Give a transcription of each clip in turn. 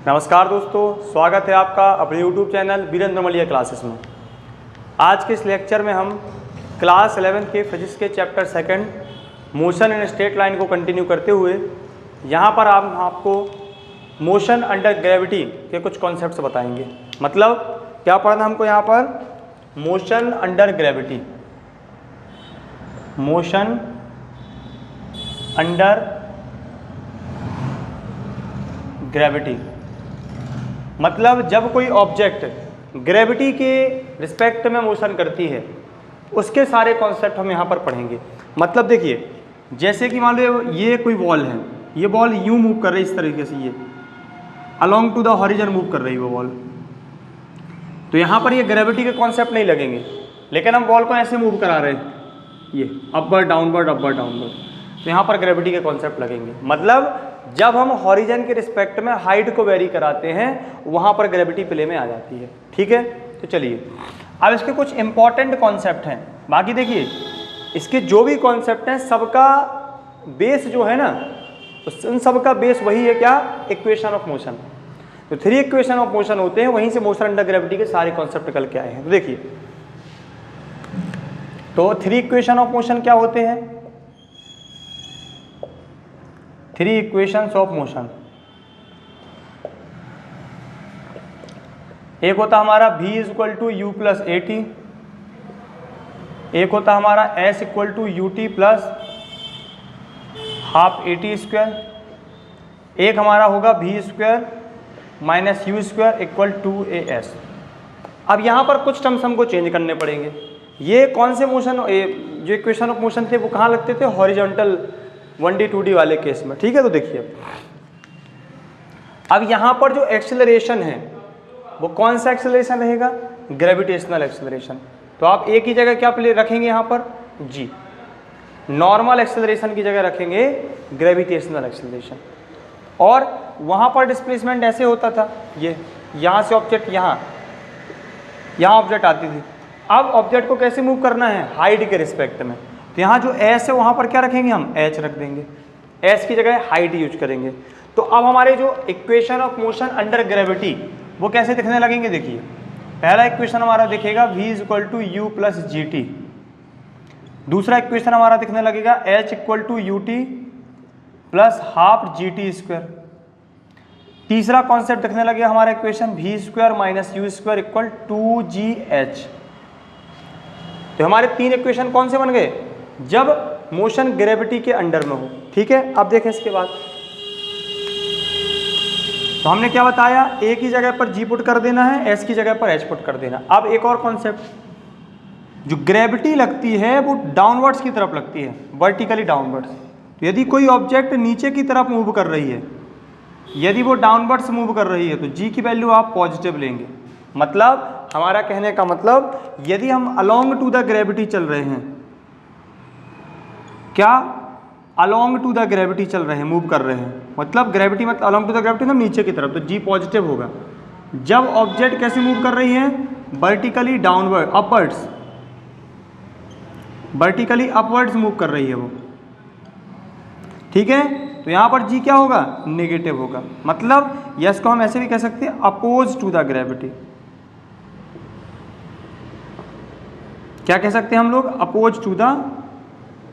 नमस्कार दोस्तों, स्वागत है आपका अपने YouTube चैनल वीरेंद्र मलिया क्लासेस में। आज के इस लेक्चर में हम क्लास 11 के फिजिक्स के chapter 2 motion in straight line को कंटिन्यू करते हुए यहाँ पर हम आपको मोशन अंडर ग्रेविटी के कुछ कॉन्सेप्ट्स बताएंगे। मतलब क्या पढ़ना हमको यहाँ पर? Motion under gravity, motion under gravity मतलब जब कोई ऑब्जेक्ट ग्रेविटी के रिस्पेक्ट में मोशन करती है उसके सारे कॉन्सेप्ट हम यहाँ पर पढ़ेंगे। मतलब देखिए, जैसे कि मान लो ये कोई बॉल है, ये बॉल यूँ मूव कर रही है इस तरीके से, ये along to the horizon move कर रही है वो बॉल, तो यहाँ पर ये ग्रेविटी के कॉन्सेप्ट नहीं लगेंगे। लेकिन हम बॉल को ऐसे मूव करा रहे हैं, ये अपवर्ड डाउनवर्ड अपवर्ड डाउनवर्ड, तो यहाँ पर ग्रेविटी के कॉन्सेप्ट लगेंगे। मतलब जब हम हॉरिजन के रिस्पेक्ट में हाइट को वेरी कराते हैं वहाँ पर ग्रेविटी प्ले में आ जाती है। ठीक है, तो चलिए अब इसके कुछ इंपॉर्टेंट कॉन्सेप्ट हैं। बाकी देखिए, इसके जो भी कॉन्सेप्ट हैं सबका बेस जो है ना, उन सबका बेस वही है, क्या? Equation of motion. तो 3 इक्वेशन ऑफ मोशन होते हैं, वहीं से मोशन अंडर ग्रेविटी के सारे कॉन्सेप्ट निकल के आए हैं। तो देखिए, तो 3 इक्वेशन ऑफ मोशन क्या होते हैं? 3 इक्वेशंस ऑफ मोशन। एक होता हमारा v = u + at, एक होता हमारा s = ut + ½ at², एक हमारा होगा v² - u² = 2as। अब यहाँ पर कुछ टर्म्स हमको चेंज करने पड़ेंगे। ये कौन से मोशन, जो इक्वेशन ऑफ मोशन थे वो कहाँ लगते थे? हॉरिजॉन्टल 1D 2D वाले केस में। ठीक है, तो देखिए अब यहाँ पर जो एक्सेलरेशन है वो कौन सा एक्सेलरेशन रहेगा? Gravitational acceleration. तो आप एक ही जगह क्या प्ले रखेंगे यहाँ पर? जी। नॉर्मल एक्सेलरेशन की जगह रखेंगे ग्रेविटेशनल एक्सेलरेशन। और वहाँ पर डिस्प्लेसमेंट ऐसे होता था, ये यहाँ से ऑब्जेक्ट यहाँ ऑब्जेक्ट आती थी। अब ऑब्जेक्ट को कैसे मूव करना है? हाइट के रिस्पेक्ट में। तो यहाँ जो एस है वहाँ पर क्या रखेंगे? हम एच रख देंगे, एस की जगह हाइट यूज करेंगे। तो अब हमारे जो equation of motion under gravity वो कैसे दिखने लगेंगे? देखिए, पहला इक्वेशन हमारा दिखेगा v = u + gt। दूसरा इक्वेशन हमारा दिखने लगेगा h = ut + ½ gt²। तीसरा कॉन्सेप्ट दिखने लगेगा हमारा इक्वेशन v² - u² = 2gh। तो हमारे 3 इक्वेशन कौन से बन गए? जब मोशन ग्रेविटी के अंडर में हो। ठीक है, अब देखें इसके बाद तो हमने क्या बताया? ए की जगह पर जी पुट कर देना है, एस की जगह पर एच पुट कर देना। अब एक और कॉन्सेप्ट, जो ग्रेविटी लगती है वो डाउनवर्ड्स की तरफ लगती है, वर्टिकली डाउनवर्ड्स। तो यदि कोई ऑब्जेक्ट नीचे की तरफ मूव कर रही है, यदि वो डाउनवर्ड्स मूव कर रही है तो जी की वैल्यू आप पॉजिटिव लेंगे। मतलब हमारा कहने का मतलब, यदि हम अलोंग टू द ग्रेविटी चल रहे हैं, क्या अलोंग टू द ग्रेविटी चल रहे हैं, मूव कर रहे हैं, मतलब ग्रेविटी मतलब अलोंग टू द ग्रेविटी मतलब नीचे की तरफ, तो जी पॉजिटिव होगा। जब ऑब्जेक्ट कैसे मूव कर रही है? Vertically downward upwards, vertically upwards move कर रही है वो। ठीक है, तो यहाँ पर जी क्या होगा? नेगेटिव होगा। मतलब यस को हम ऐसे भी कह सकते हैं, अपोज टू द ग्रेविटी। क्या कह सकते हैं हम लोग? Oppose to the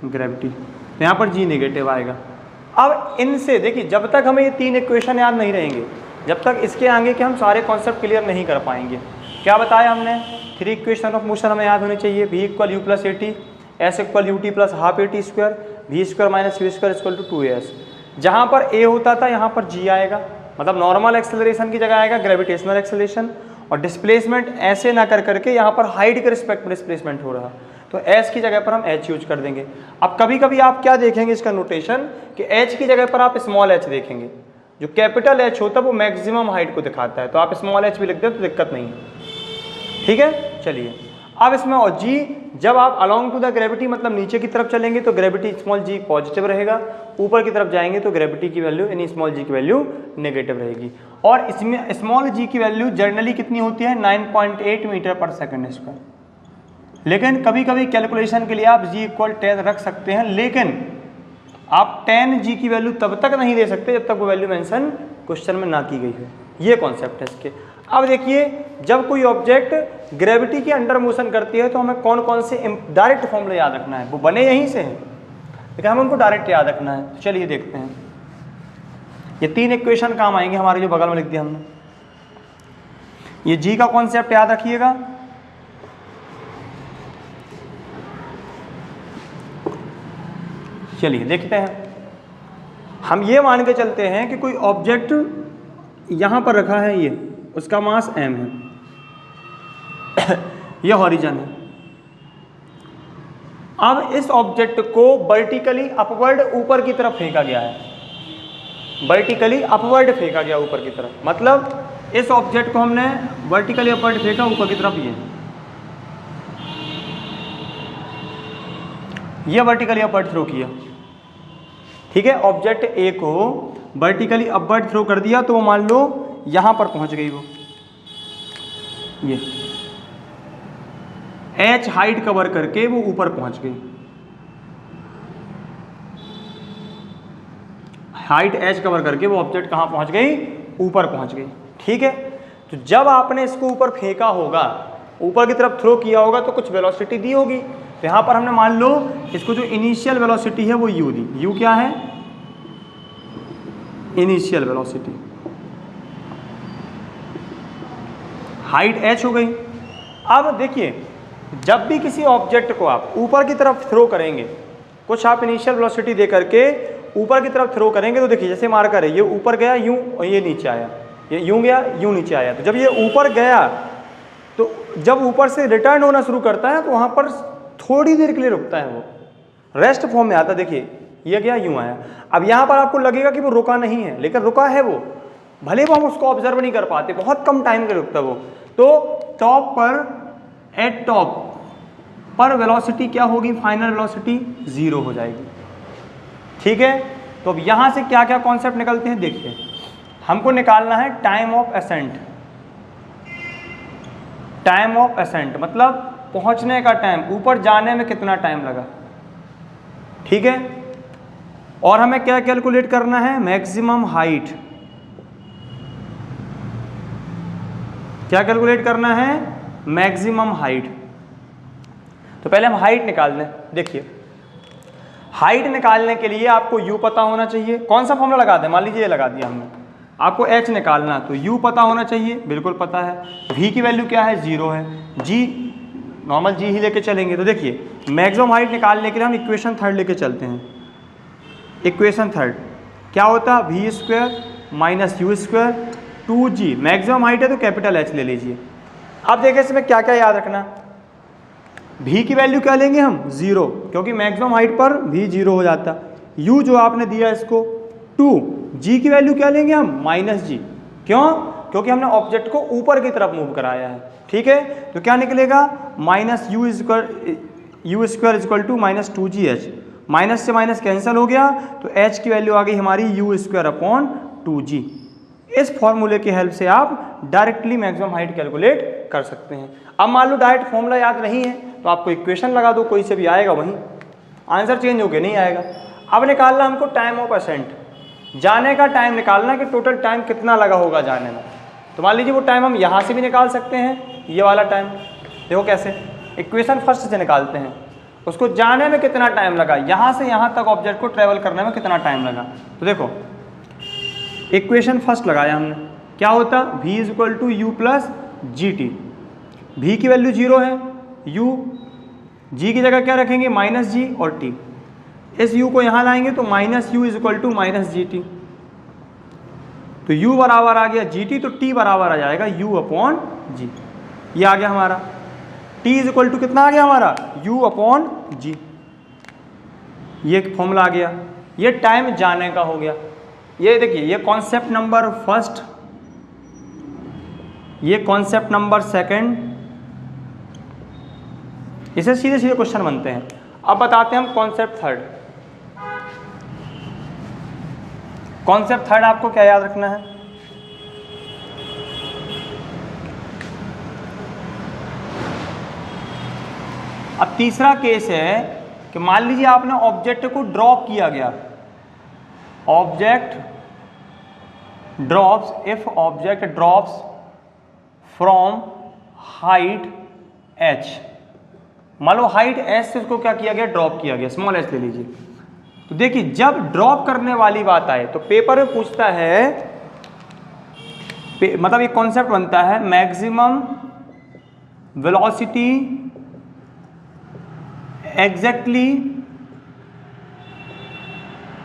gravity. तो यहाँ पर जी नेगेटिव आएगा। अब इनसे देखिए, जब तक हमें ये 3 इक्वेशन याद नहीं रहेंगे, जब तक इसके आगे के हम सारे कॉन्सेप्ट क्लियर नहीं कर पाएंगे। क्या बताया हमने? 3 इक्वेशन ऑफ मोशन हमें याद होनी चाहिए। v = u + at, s = ut + ½ at², v² - u² = 2as। जहाँ पर a होता था यहाँ पर g आएगा, मतलब नॉर्मल एक्सेलरेशन की जगह आएगा ग्रेविटेशनल एक्सेलरेशन। और डिस्प्लेसमेंट ऐसे ना कर करके यहाँ पर हाइट के रिस्पेक्ट में डिस्प्लेसमेंट हो रहा, तो h की जगह पर हम h यूज कर देंगे। अब कभी कभी आप क्या देखेंगे इसका नोटेशन, कि h की जगह पर आप स्मॉल h देखेंगे। जो कैपिटल H होता है वो मैक्सिमम हाइट को दिखाता है, तो आप स्मॉल h भी लिख दें तो दिक्कत नहीं है। ठीक है, चलिए अब इसमें और g, जब आप अलोंग टू द ग्रेविटी मतलब नीचे की तरफ चलेंगे तो ग्रेविटी स्मॉल g पॉजिटिव रहेगा, ऊपर की तरफ जाएंगे तो ग्रेविटी की वैल्यू यानी स्मॉल g की वैल्यू नेगेटिव रहेगी। और इसमें स्मॉल g की वैल्यू जनरली कितनी होती है? 9.8 मीटर/सेकंड²। लेकिन कभी कभी कैलकुलेशन के लिए आप g = 10 रख सकते हैं, लेकिन आप 10 g की वैल्यू तब तक नहीं दे सकते जब तक वो वैल्यू मेंशन क्वेश्चन में ना की गई है। ये कॉन्सेप्ट है इसके। अब देखिए जब कोई ऑब्जेक्ट ग्रेविटी के अंडर मोशन करती है तो हमें कौन कौन से डायरेक्ट फॉर्मूले याद रखना है, वो बने यहीं से हैं लेकिन हमें उनको डायरेक्ट याद रखना है। तो चलिए देखते हैं, ये 3 इक्वेशन काम आएंगे हमारे, जो बगल में लिख दिया हमने। ये जी का कॉन्सेप्ट याद रखिएगा, चलिए देखते हैं। हम ये मान के चलते हैं कि कोई ऑब्जेक्ट यहां पर रखा है, ये उसका मास m है, यह हॉरिजन है। अब इस ऑब्जेक्ट को वर्टिकली अपवर्ड ऊपर की तरफ फेंका गया है, वर्टिकली अपवर्ड फेंका गया ऊपर की तरफ, मतलब इस ऑब्जेक्ट को हमने वर्टिकली अपवर्ड फेंका ऊपर की तरफ, ये वर्टिकली अपवर्ड थ्रो किया, ठीक है। ऑब्जेक्ट ए को वर्टिकली अपवर्ड थ्रो कर दिया तो वो मान लो यहां पर पहुंच गई, वो ये h हाइट कवर करके वो ऊपर पहुंच गई, हाइट h कवर करके वो ऑब्जेक्ट कहां पहुंच गई, ऊपर पहुंच गई, ठीक है। तो जब आपने इसको ऊपर फेंका होगा, ऊपर की तरफ थ्रो किया होगा तो कुछ वेलोसिटी दी होगी। तो यहां पर हमने मान लो इसको जो इनिशियल वेलोसिटी है वो u दी। u क्या है, इनिशियल वेलोसिटी, हाइट h हो गई। अब देखिए जब भी किसी ऑब्जेक्ट को आप ऊपर की तरफ थ्रो करेंगे, कुछ आप इनिशियल वेलोसिटी दे करके ऊपर की तरफ थ्रो करेंगे, तो देखिए जैसे मार्कर है, ये ऊपर गया यूं और ये नीचे आया, ये यूं गया यूं नीचे आया। तो जब ये ऊपर गया तो जब ऊपर से रिटर्न होना शुरू करता है तो वहां पर थोड़ी देर के लिए रुकता है, वो रेस्ट फॉर्म में आता है। देखिए ये गया यूं आया, अब यहाँ पर आपको लगेगा कि वो रुका नहीं है, लेकिन रुका है वो, भले वो हम उसको ऑब्जर्व नहीं कर पाते, बहुत कम टाइम के रुकता है वो। तो टॉप पर, एट टॉप पर वेलोसिटी क्या होगी, फाइनल वेलोसिटी 0 हो जाएगी, ठीक है। तो अब यहाँ से क्या क्या कॉन्सेप्ट निकलते हैं देखिए। हमको निकालना है time of ascent, time of ascent मतलब पहुंचने का टाइम, ऊपर जाने में कितना टाइम लगा, ठीक है। और हमें क्या कैलकुलेट करना है, मैक्सिमम हाइट, क्या कैलकुलेट करना है, मैक्सिमम हाइट। तो पहले हम हाइट निकाल लें। देखिए हाइट निकालने के लिए आपको u पता होना चाहिए, कौन सा फॉर्मूला लगा दें, मान लीजिए ये लगा दिया हमने। आपको h निकालना तो u पता होना चाहिए, बिल्कुल पता है। v की वैल्यू क्या है, 0 है। g नॉर्मल g ही लेके चलेंगे। तो देखिए मैक्सिमम हाइट निकालने के लिए हम इक्वेशन थर्ड लेके चलते हैं। इक्वेशन थर्ड क्या होता है, v square minus u square 2g, maximum height है तो कैपिटल H ले लीजिए। अब देखिए इसमें क्या क्या याद रखना, v की वैल्यू क्या लेंगे हम, 0, क्योंकि मैक्सिमम हाइट पर v 0 हो जाता। u जो आपने दिया इसको 2, g की वैल्यू क्या लेंगे हम, -g, क्यों, क्योंकि हमने ऑब्जेक्ट को ऊपर की तरफ मूव कराया है, ठीक है। तो क्या निकलेगा, minus u square equal to minus 2gh, minus से माइनस कैंसिल हो गया तो h की वैल्यू आ गई हमारी u स्क्वायर अपॉन 2g। इस फॉर्मूले की हेल्प से आप डायरेक्टली मैक्सिमम हाइट कैलकुलेट कर सकते हैं। अब मान लो डायरेक्ट फॉर्मूला याद नहीं है तो आपको इक्वेशन लगा दो, कोई से भी आएगा वहीं, आंसर चेंज होके नहीं आएगा। अब निकालना हमको टाइम ऑफ असेंट, जाने का टाइम निकालना कि टोटल टाइम कितना लगा होगा जाने में। तो मान लीजिए वो टाइम हम यहाँ से भी निकाल सकते हैं, ये वाला टाइम देखो कैसे, इक्वेशन फर्स्ट से निकालते हैं, उसको जाने में कितना टाइम लगा, यहाँ से यहाँ तक ऑब्जेक्ट को ट्रेवल करने में कितना टाइम लगा। तो देखो इक्वेशन फर्स्ट लगाया हमने, क्या होता, v is equal to u plus g t, v की वैल्यू 0 है, u g की जगह क्या रखेंगे, माइनस g और t, इस u को यहाँ लाएंगे तो minus u is equal to minus g t, तो u बराबर आ गया gt, तो t बराबर आ जाएगा u अपॉन g, ये आ गया हमारा। t इज इक्वल टू कितना आ गया हमारा, u अपॉन g, ये फॉर्मूला आ गया। ये टाइम जाने का हो गया। ये देखिए ये कॉन्सेप्ट नंबर फर्स्ट, ये कॉन्सेप्ट नंबर सेकंड, इसे सीधे सीधे क्वेश्चन बनते हैं। अब बताते हैं हम कॉन्सेप्ट थर्ड। कॉन्सेप्ट थर्ड आपको क्या याद रखना है, अब तीसरा केस है कि मान लीजिए आपने ऑब्जेक्ट को ड्रॉप किया गया, object drops, if object drops from height h, मान लो हाइट h से उसको क्या किया गया, ड्रॉप किया गया, स्मॉल h ले लीजिए। तो देखिए जब ड्रॉप करने वाली बात आए तो पेपर में पूछता है, मतलब एक कॉन्सेप्ट बनता है maximum velocity exactly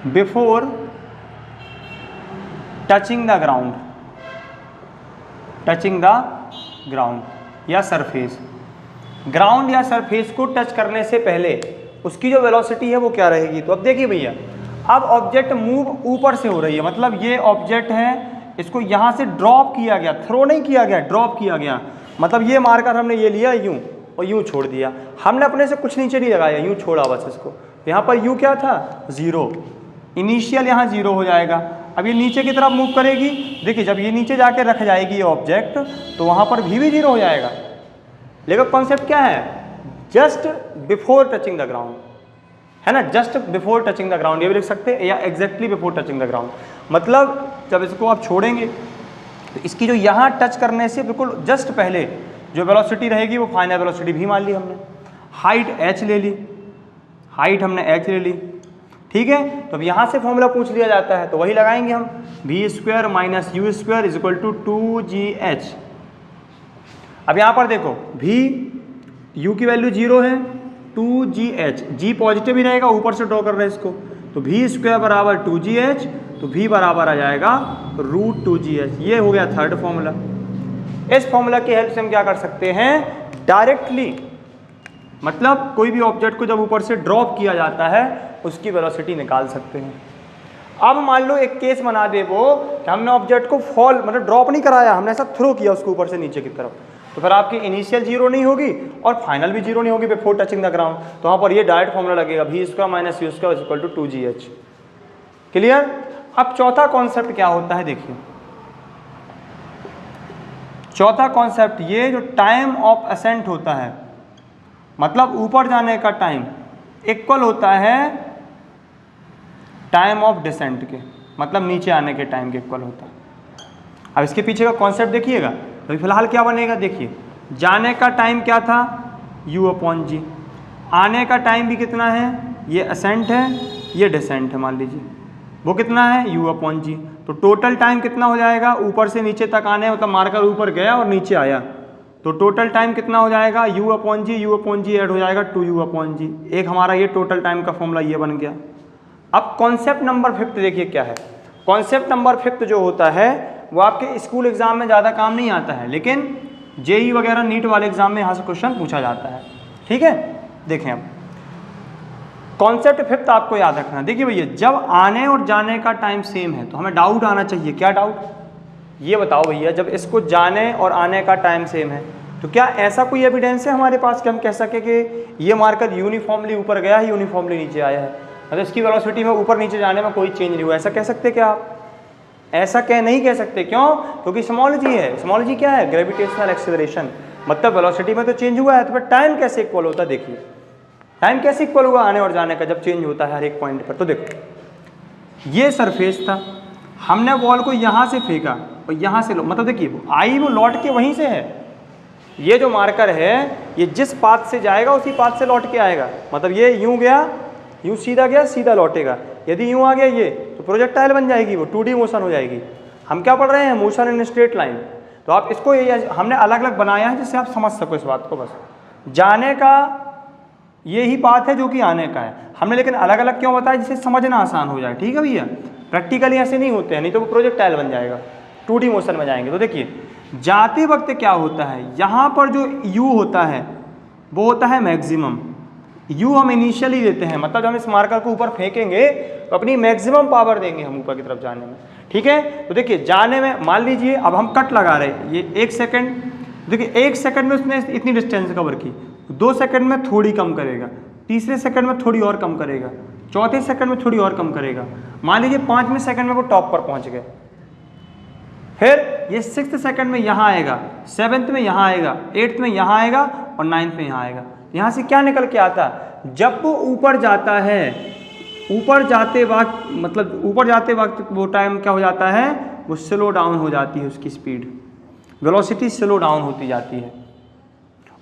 before touching the ground, touching the ground या सरफेस, ग्राउंड या सरफेस को टच करने से पहले उसकी जो वेलोसिटी है वो क्या रहेगी। तो अब देखिए भैया, अब ऑब्जेक्ट मूव ऊपर से हो रही है, मतलब ये ऑब्जेक्ट है, इसको यहाँ से ड्रॉप किया गया, थ्रो नहीं किया गया, ड्रॉप किया गया, मतलब ये मार्कर हमने ये लिया यूं और यूं छोड़ दिया, हमने अपने से कुछ नीचे नहीं लगाया, यूं छोड़ा बस इसको। यहाँ पर यू क्या था, 0, इनिशियल यहाँ 0 हो जाएगा। अब ये नीचे की तरफ मूव करेगी, देखिए जब ये नीचे जाके रख जाएगी ये ऑब्जेक्ट तो वहाँ पर भी 0 हो जाएगा। लेकिन कॉन्सेप्ट क्या है, just before touching the ground, है ना, just before touching the ground ये भी लिख सकते हैं, या exactly before touching the ground, मतलब जब इसको आप छोड़ेंगे तो इसकी जो यहाँ टच करने से बिल्कुल जस्ट पहले जो वेलोसिटी रहेगी वो फाइनल वेलोसिटी भी मान ली हमने। हाइट h ले ली, हाइट हमने h ले ली, ठीक है। तो अब यहाँ से फॉर्मूला पूछ लिया जाता है तो वही लगाएंगे हम, v² minus u² is equal to 2gh। अब यहाँ पर देखो v, u की वैल्यू 0 है, 2gh, g पॉजिटिव ही रहेगा, ऊपर से ड्रॉ कर रहे हैं इसको, तो v² बराबर 2gh, तो v बराबर आ जाएगा √2gh। ये हो गया थर्ड फॉर्मूला। इस फॉर्मूला की हेल्प से हम क्या कर सकते हैं, डायरेक्टली, मतलब कोई भी ऑब्जेक्ट को जब ऊपर से ड्रॉप किया जाता है उसकी वेलोसिटी निकाल सकते हैं। अब मान लो एक केस बना दे वो कि हमने ऑब्जेक्ट को फॉल, मतलब ड्रॉप नहीं कराया, हमने ऐसा थ्रो किया उसको ऊपर से नीचे की तरफ, तो फिर आपकी इनिशियल 0 नहीं होगी और फाइनल भी 0 नहीं होगी बिफोर टचिंग द ग्राउंड। तो वहाँ पर ये डायरेक्ट फॉर्मूला लगेगा, v² minus u² is equal to 2gh। Clear. अब चौथा कॉन्सेप्ट क्या होता है, देखिए चौथा कॉन्सेप्ट, ये जो टाइम ऑफ असेंट होता है, मतलब ऊपर जाने का टाइम इक्वल होता है टाइम ऑफ डिसेंट के, मतलब नीचे आने के टाइम के इक्वल होता है। अब इसके पीछे का कॉन्सेप्ट देखिएगा, तो फिलहाल क्या बनेगा, देखिए जाने का टाइम क्या था, u/g, आने का टाइम भी कितना है, ये असेंट है, ये डिसेंट है, मान लीजिए वो कितना है, u/g। तो टोटल टाइम कितना हो जाएगा, ऊपर से नीचे तक आने, मतलब मार्कर ऊपर गया और नीचे आया, तो टोटल टाइम कितना हो जाएगा, u/g ऐड हो जाएगा 2u/g। एक हमारा ये टोटल टाइम का फॉर्मूला ये बन गया। अब कॉन्सेप्ट नंबर 5 देखिए क्या है। कॉन्सेप्ट नंबर 5 जो होता है वो आपके स्कूल एग्जाम में ज़्यादा काम नहीं आता है, लेकिन जेई वगैरह नीट वाले एग्जाम में यहाँ से क्वेश्चन पूछा जाता है, ठीक है। देखें अब कॉन्सेप्ट 5 आपको याद रखना। देखिए भैया, जब आने और जाने का टाइम सेम है तो हमें डाउट आना चाहिए, क्या डाउट, ये बताओ भैया, जब इसको जाने और आने का टाइम सेम है तो क्या ऐसा कोई एविडेंस है हमारे पास कि हम कह सके कि ये मार्कर यूनिफॉर्मली ऊपर गया है, यूनिफॉर्मली नीचे आया है, मतलब इसकी वेलोसिटी में ऊपर नीचे जाने में कोई चेंज नहीं हुआ, ऐसा कह सकते क्या आप? ऐसा नहीं कह सकते, क्यों? क्योंकि स्मॉल जी है। स्मॉल जी क्या है, ग्रेविटेशनल एक्सेलरेशन, मतलब वेलोसिटी में तो चेंज हुआ है, तो फिर टाइम कैसे इक्वल होता है, देखिए टाइम कैसे इक्वल हुआ आने और जाने का जब चेंज होता है हर एक पॉइंट पर। तो देखो ये सरफेस था, हमने बॉल को यहाँ से फेंका और यहाँ से मतलब देखिए आई वो लौट के वहीं से है, ये जो मार्कर है ये जिस पाथ से जाएगा उसी पाथ से लौट के आएगा, मतलब ये यूँ गया, यूँ सीधा गया, सीधा लौटेगा। यदि यूँ आ गया ये तो प्रोजेक्टाइल बन जाएगी, वो 2D मोशन हो जाएगी। हम क्या पढ़ रहे हैं, मोशन इन स्ट्रेट लाइन। तो आप इसको हमने अलग अलग बनाया है जिससे आप समझ सको इस बात को। बस जाने का ये ही पाथ है जो कि आने का है, हमने लेकिन अलग अलग क्यों बताया, जिससे समझना आसान हो जाए, ठीक है भैया। प्रैक्टिकली ऐसे नहीं होते हैं, नहीं तो वो प्रोजेक्टाइल बन जाएगा, 2D मोशन में जाएंगे। तो देखिए जाते वक्त क्या होता है, यहाँ पर जो u होता है वो होता है मैक्सिमम। u हम इनिशियली देते हैं, मतलब हम इस मार्कर को ऊपर फेंकेंगे तो अपनी मैक्सिमम पावर देंगे हम ऊपर की तरफ जाने में, ठीक है। तो देखिए जाने में मान लीजिए अब हम कट लगा रहे हैं, ये 1 सेकेंड, देखिए 1 सेकेंड में उसने इतनी डिस्टेंस कवर की, 2 सेकेंड में थोड़ी कम करेगा, तीसरे सेकेंड में थोड़ी और कम करेगा, चौथे सेकेंड में थोड़ी और कम करेगा, मान लीजिए 5वें सेकेंड में वो टॉप पर पहुँच गए, फिर ये 6th सेकेंड में यहाँ आएगा, 7th में यहाँ आएगा, 8th में यहाँ आएगा और 9th में यहाँ आएगा। यहाँ से क्या निकल के आता, जब वो ऊपर जाता है, ऊपर जाते वक्त मतलब ऊपर जाते वक्त वो टाइम क्या हो जाता है, वो स्लो डाउन हो जाती है, उसकी स्पीड, वेलोसिटी स्लो डाउन होती जाती है।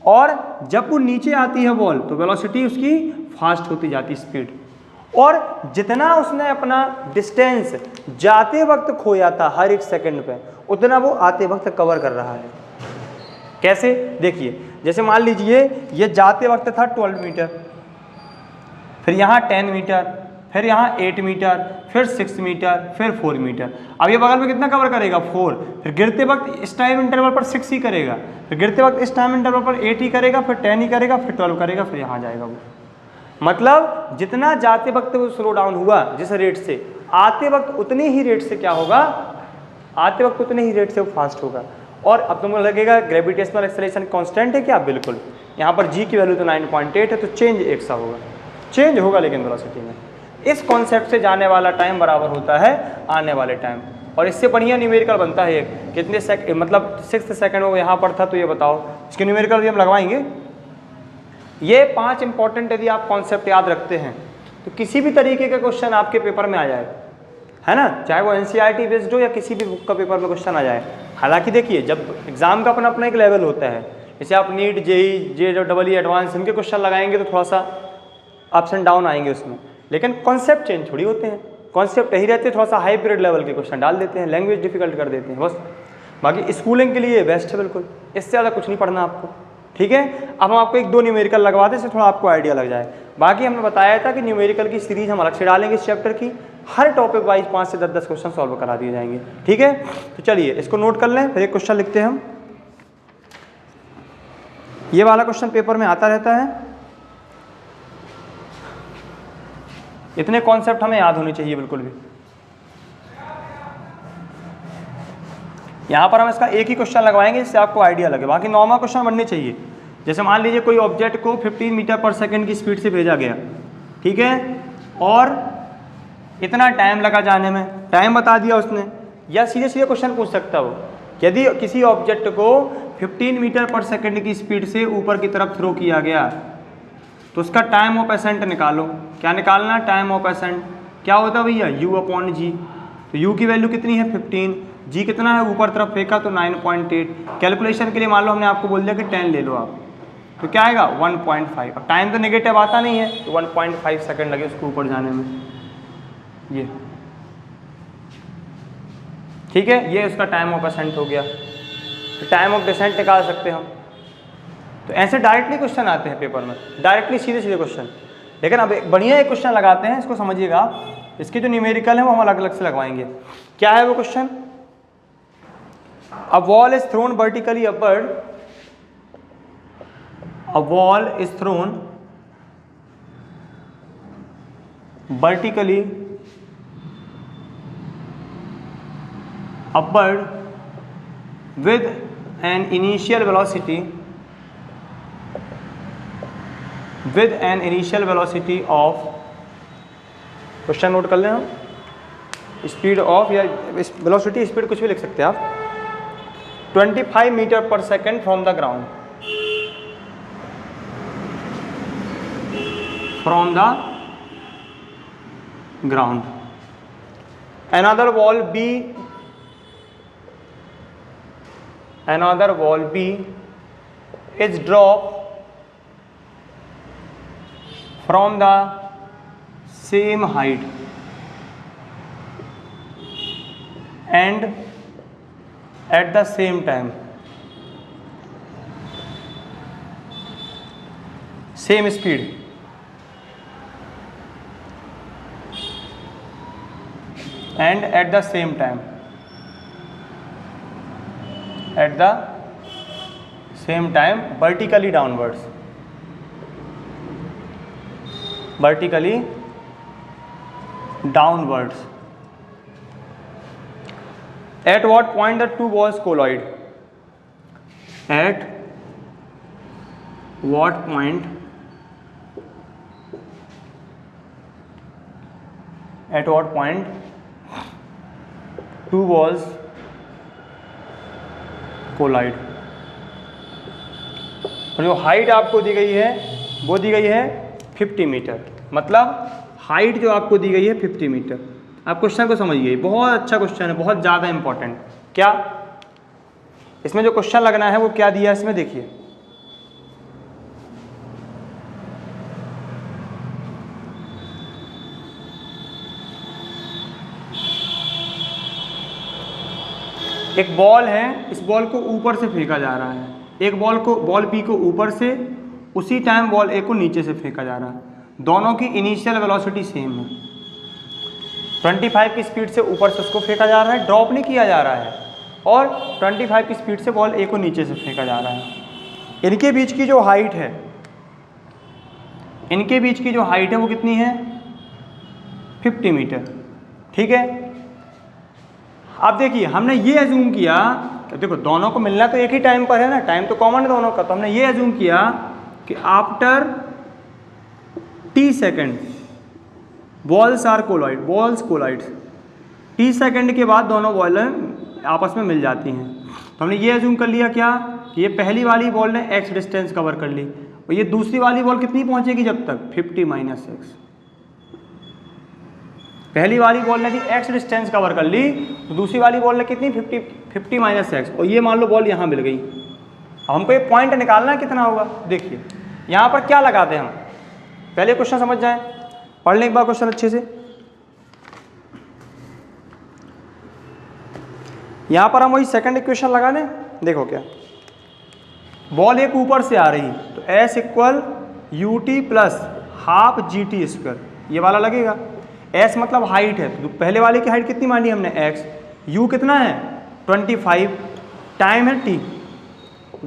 और जब वो नीचे आती है बॉल तो वेलोसिटी उसकी फास्ट होती जाती है, स्पीड। और जितना उसने अपना डिस्टेंस जाते वक्त खोया था हर एक सेकंड पे, उतना वो आते वक्त कवर कर रहा है। कैसे? देखिए, जैसे मान लीजिए ये जाते वक्त था 12 मीटर, फिर यहाँ 10 मीटर, फिर यहाँ 8 मीटर, फिर 6 मीटर, फिर 4 मीटर। अब ये बगल में कितना कवर करेगा? 4। फिर गिरते वक्त इस टाइम इंटरवल पर 6 ही करेगा, फिर गिरते वक्त इस टाइम इंटरवल पर 8 ही करेगा, फिर 10 ही करेगा, फिर 12 करेगा, फिर यहाँ जाएगा वो। मतलब जितना जाते वक्त वो स्लो डाउन हुआ जिस रेट से, आते वक्त उतने ही रेट से क्या होगा? आते वक्त उतने ही रेट से वो फास्ट होगा। और अब तुमको लगेगा ग्रेविटेशनल एक्सेलरेशन कांस्टेंट है क्या? बिल्कुल। यहाँ पर g की वैल्यू तो 9.8 है, तो चेंज एक सा होगा, चेंज होगा लेकिन वेलोसिटी में। इस कॉन्सेप्ट से जाने वाला टाइम बराबर होता है आने वाले टाइम। और इससे बढ़िया न्यूमेरिकल बनता है कितने मतलब 6 सेकंड में यहाँ पर था, तो ये बताओ, इसके न्यूमेरिकल भी हम लगवाएंगे। ये 5 इंपॉर्टेंट यदि आप कॉन्सेप्ट याद रखते हैं तो किसी भी तरीके का क्वेश्चन आपके पेपर में आ जाए, है ना, चाहे वो NCERT बेस्ड हो या किसी भी बुक का पेपर में क्वेश्चन आ जाए। हालांकि देखिए, जब एग्जाम का अपना अपना एक लेवल होता है, जैसे आप नीट, JEE, JEE एडवांस इनके क्वेश्चन लगाएंगे तो थोड़ा सा अप्स एंड डाउन आएंगे उसमें, लेकिन कॉन्सेप्ट चेंज थोड़ी होते हैं, कॉन्सेप्ट यही रहते हैं, थोड़ा सा हाइब्रिड लेवल के क्वेश्चन डाल देते हैं, लैंग्वेज डिफिकल्ट कर देते हैं बस। बाकी स्कूलिंग के लिए बेस्ट है बिल्कुल, इससे ज़्यादा कुछ नहीं पढ़ना आपको, ठीक है। अब हम आपको 1-2 न्यूमेरिकल लगवा दें, इससे थोड़ा आपको आइडिया लग जाए। बाकी हमने बताया था कि न्यूमेरिकल की सीरीज हम अलग से डालेंगे इस चैप्टर की, हर टॉपिक वाइज 5 से 10 क्वेश्चन सॉल्व करा दिए जाएंगे, ठीक है। तो चलिए इसको नोट कर लें, फिर एक क्वेश्चन लिखते हैं हम। ये वाला क्वेश्चन पेपर में आता रहता है, इतने कॉन्सेप्ट हमें याद होने चाहिए बिल्कुल भी। यहाँ पर हम इसका एक ही क्वेश्चन लगवाएंगे जिससे आपको आइडिया लगे, बाकी नॉर्मल क्वेश्चन बनने चाहिए। जैसे मान लीजिए कोई ऑब्जेक्ट को 15 मीटर पर सेकंड की स्पीड से भेजा गया, ठीक है, और इतना टाइम लगा जाने में, टाइम बता दिया उसने, या सीधे सीधे क्वेश्चन पूछ सकता हो, यदि किसी ऑब्जेक्ट को 15 मीटर पर सेकंड की स्पीड से ऊपर की तरफ थ्रो किया गया तो उसका टाइम ऑफ एसेंट निकालो। क्या निकालना? Time of accent. क्या होता है भैया? u/g। तो u की वैल्यू कितनी है? 15। g कितना है? ऊपर तरफ फेंका तो 9.8। कैलकुलेशन के लिए मान लो हमने आपको बोल दिया कि 10 ले लो आप, तो क्या आएगा? 1.5। अब टाइम तो नेगेटिव आता नहीं है, तो 1.5 सेकंड लगे उसको ऊपर जाने में, ये ठीक है। ये उसका टाइम ऑफ एसेंट हो गया। तो टाइम ऑफ डिसेंट निकाल सकते हैं हम। तो ऐसे डायरेक्टली क्वेश्चन आते हैं पेपर में, डायरेक्टली सीधे सीधे क्वेश्चन। लेकिन अब बढ़िया एक क्वेश्चन लगाते हैं, इसको समझिएगा आप। इसके जो न्यूमेरिकल है वो हम अलग अलग से लगवाएंगे। क्या है वो question? A wall is thrown vertically upward, a wall is thrown vertically upward with an initial velocity of, question note कर लें हम, स्पीड ऑफ या वेलोसिटी स्पीड कुछ भी लिख सकते हैं आप, 25 मीटर पर second from the ground, another wall B is dropped from the same height and at the same time, same speed, and at the same time vertically downwards, at what point the two walls collide? At what point two walls collide. और जो height आपको दी गई है वो दी गई है 50 metre, मतलब height जो आपको दी गई है 50 मीटर। आप क्वेश्चन को समझिए, बहुत अच्छा क्वेश्चन है, बहुत ज़्यादा इंपॉर्टेंट। क्या इसमें जो क्वेश्चन लगना है वो क्या दिया है इसमें देखिए, एक बॉल है, इस बॉल को ऊपर से फेंका जा रहा है, एक बॉल बी को ऊपर से, उसी टाइम बॉल ए को नीचे से फेंका जा रहा है। दोनों की इनिशियल वेलोसिटी सेम है। 25 की स्पीड से ऊपर से उसको फेंका जा रहा है, ड्रॉप नहीं किया जा रहा है, और 25 की स्पीड से बॉल ए को नीचे से फेंका जा रहा है। इनके बीच की जो हाइट है, इनके बीच की जो हाइट है वो कितनी है? 50 मीटर। ठीक है, अब देखिए हमने ये एज्यूम किया, देखो दोनों को मिलना तो एक ही टाइम पर है ना, टाइम तो कॉमन है दोनों का, तो हमने ये एज्यूम किया कि after t second balls collide, t second के बाद दोनों बॉल आपस में मिल जाती हैं। तो हमने ये एज्यूम कर लिया क्या कि ये पहली वाली बॉल ने x डिस्टेंस कवर कर ली, और ये दूसरी वाली बॉल कितनी पहुंचेगी जब तक? 50 - x। पहली वाली बॉल ने भी x डिस्टेंस कवर कर ली, तो दूसरी वाली बॉल ने कितनी? 50 - x, और ये मान लो बॉल यहाँ मिल गई। अब हमको एक पॉइंट निकालना है, कितना होगा? देखिए यहाँ पर क्या लगाते हैं हम, पहले क्वेश्चन समझ जाएं, पढ़ लें एक बार क्वेश्चन अच्छे से। यहाँ पर हम वही सेकंड इक्वेशन लगा दें। देखो क्या, बॉल एक ऊपर से आ रही, तो s = ut + हाफ GT², ये वाला लगेगा। s मतलब हाइट है, तो पहले वाले की हाइट कितनी मानी हमने? x। u कितना है? 25। टाइम है t,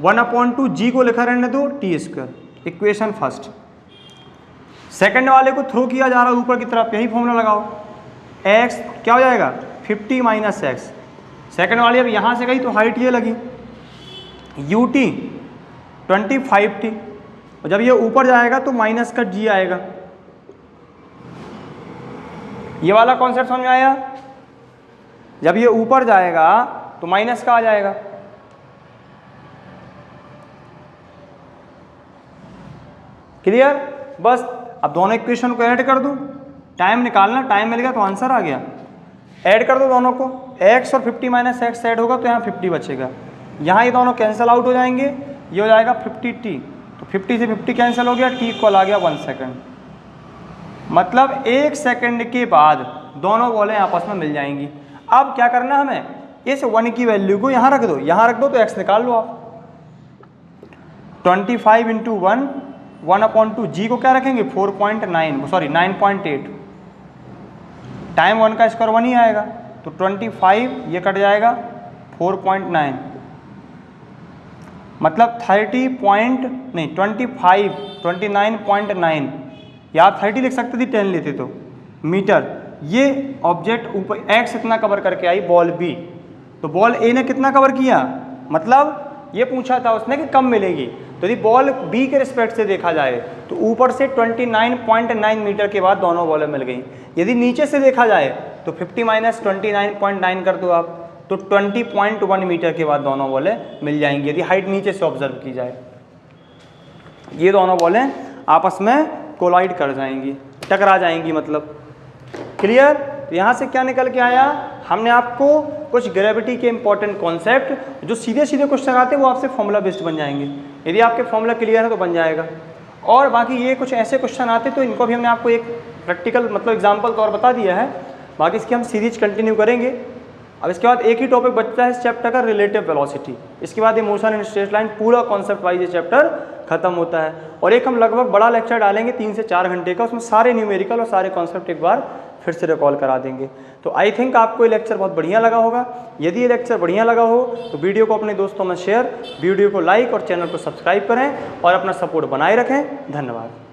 1/2 g को लिखा रहने दो t²। Equation first. सेकंड वाले को थ्रो किया जा रहा है ऊपर की तरफ, यही फॉर्मूला लगाओ, x क्या हो जाएगा? 50 - x। सेकंड वाली अब यहाँ से गई तो हाइट ये लगी, ut 25t, और जब ये ऊपर जाएगा तो माइनस का g आएगा। ये वाला कॉन्सेप्ट समझ में आया? जब ये ऊपर जाएगा तो माइनस का आ जाएगा। क्लियर? बस अब दोनों इक्वेशन को ऐड कर दूं, टाइम निकालना, टाइम मिल गया तो आंसर आ गया। ऐड कर दो दोनों को, x और 50 - x ऐड होगा तो यहाँ 50 बचेगा, यहाँ ये दोनों कैंसिल आउट हो जाएंगे, ये हो जाएगा 50t, तो 50 से 50 कैंसिल हो गया, t इक्वल आ गया 1 सेकेंड। मतलब 1 सेकेंड के बाद दोनों बॉलें आपस में मिल जाएंगी। अब क्या करना हमें, इस 1 की वैल्यू को यहाँ रख दो, यहाँ रख दो तो x निकाल लो आप। 25 × 1, 1/2 g को क्या रखेंगे? 9.8। टाइम 1 का स्क्वायर 1 ही आएगा, तो 25 ये कट जाएगा, 4.9 मतलब 29.9, या आप 30 लिख सकते थे, 10 लेते तो, मीटर। ये ऑब्जेक्ट ऊपर x इतना कवर करके आई बॉल B, तो बॉल A ने कितना कवर किया? मतलब ये पूछा था उसने कि कम मिलेगी, तो यदि बॉल B के रिस्पेक्ट से देखा जाए तो ऊपर से 29.9 मीटर के बाद दोनों बॉलें मिल गई। यदि नीचे से देखा जाए तो 50 - 29.9 कर दो आप, तो 20.1 मीटर के बाद दोनों बॉलें मिल जाएंगी, यदि हाइट नीचे से ऑब्जर्व की जाए। ये दोनों बॉलें आपस में कोलाइड कर जाएंगी, टकरा जाएंगी मतलब। क्लियर? तो यहाँ से क्या निकल के आया, हमने आपको कुछ ग्रेविटी के इंपॉर्टेंट कॉन्सेप्ट, जो सीधे सीधे क्वेश्चन आते हैं वो आपसे फॉर्मूला बेस्ड बन जाएंगे। यदि आपके फॉर्मूला क्लियर है तो बन जाएगा, और बाकी ये कुछ ऐसे क्वेश्चन आते तो इनको भी हमने आपको एक प्रैक्टिकल मतलब एग्जाम्पल तौर बता दिया है। बाकी इसकी हम सीरीज कंटिन्यू करेंगे। अब इसके बाद एक ही टॉपिक बचता है इस चैप्टर का, रिलेटिव वेलोसिटी। इसके बाद ये मोशन इन स्ट्रेट लाइन पूरा कॉन्सेप्ट वाइज ये चैप्टर खत्म होता है, और एक हम लगभग बड़ा लेक्चर डालेंगे 3 से 4 घंटे का, उसमें सारे न्यूमेरिकल और सारे कॉन्सेप्ट एक बार फिर से रिकॉल करा देंगे। तो आई थिंक आपको ये लेक्चर बहुत बढ़िया लगा होगा। यदि ये लेक्चर बढ़िया लगा हो तो वीडियो को अपने दोस्तों में शेयर, वीडियो को लाइक और चैनल को सब्सक्राइब करें और अपना सपोर्ट बनाए रखें। धन्यवाद।